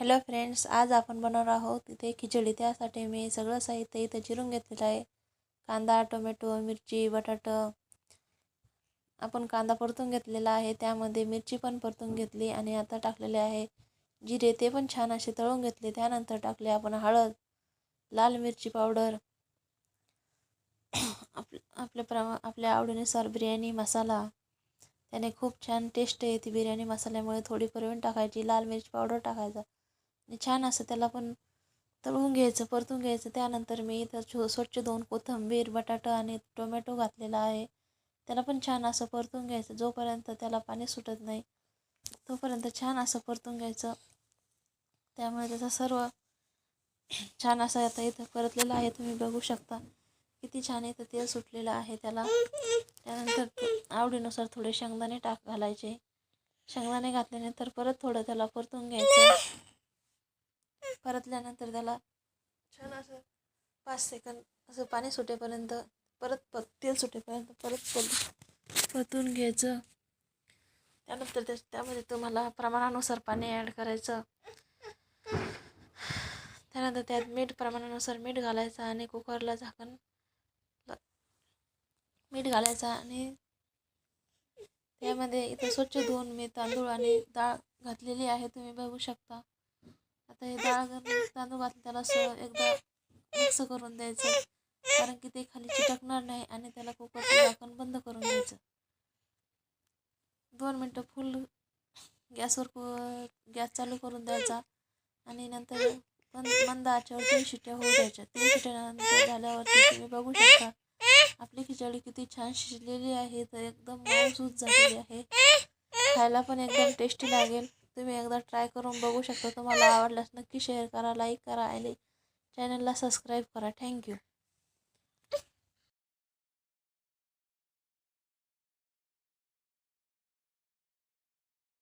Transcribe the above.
Hello friends, आज आपण बनवणार आहोत इथे खिचडी। त्यासाठी मी सगळं साहित्य इथे चिरून घेतलेलं आहे। कांदा, टोमॅटो, मिरची, बटाटा। आपण कांदा परतून घेतलेला आहे, त्यामध्ये मिरची पण परतून घेतली आणि आता टाकलेले आहे जिरे, ते पण छान असे तळून घेतले। त्यानंतर टाकले आपण हळद, लाल मिरची पावडर, आपल्या आवडीनुसार बिर्याणी मसाला। त्याने खूप छान टेस्ट येते बिर्याणी मसाल्यामुळे। थोडी परतून टाकायची, लाल मिरची पावडर टाकायचा आणि छान असं त्याला पण तळून घ्यायचं, परतून घ्यायचं। त्यानंतर मी इथं स्वच्छ धुवून कोथिंबीर, बटाटा आणि टोमॅटो घातलेला आहे। त्याला पण छान असं परतून घ्यायचं। जोपर्यंत त्याला पाणी सुटत नाही तोपर्यंत छान असं परतून घ्यायचं। त्यामुळे त्याचा सर्व छान असा आता इथं परतलेला आहे, तुम्ही बघू शकता किती छान इथं तेल सुटलेलं आहे त्याला। त्यानंतर आवडीनुसार थोडे शेंगदाणे घालायचे। शेंगदाणे घातल्यानंतर परत थोडं त्याला परतून घ्यायचं। परतल्यानंतर त्याला छान असं 5 सेकंद असं पाणी सुटेपर्यंत परत तेल सुटेपर्यंत परतून घ्यायचं। त्यानंतर त्यामध्ये तुम्हाला प्रमाणानुसार पाणी ॲड करायचं। त्यानंतर त्यात मीठ प्रमाणानुसार मीठ घालायचं आणि कुकरला झाकण मीठ घालायचं आणि त्यामध्ये इथं स्वच्छ धुवून मी तांदूळ आणि डाळ घातलेली आहे, तुम्ही बघू शकता। आता हे तांदूळ घातले, त्याला एकदा मिक्स करून द्यायचं, कारण की ते खाली चिटकणार नाही। आणि त्याला कुकरचं झाकण बंद करून घ्यायचं। 2 मिनटं फुल गॅस चालू करून द्यायचा आणि नंतर मंद आचेवर 3 शिट्ट्या होऊ द्यायच्या। 3 शिट्ट्यानंतर झाल्यावरती तुम्ही बघू शकता आपली खिचडी किती छान शिजलेली आहे, तर एकदम मऊसूत झालेली आहे। खायला पण एकदम टेस्टी लागेल। तुम्ही एकदा ट्राय करून बघू शकता। तुम्हाला आवडल्यास नक्की शेअर करा, लाईक करा आणि चॅनलला सबस्क्राईब करा। थँक्यू।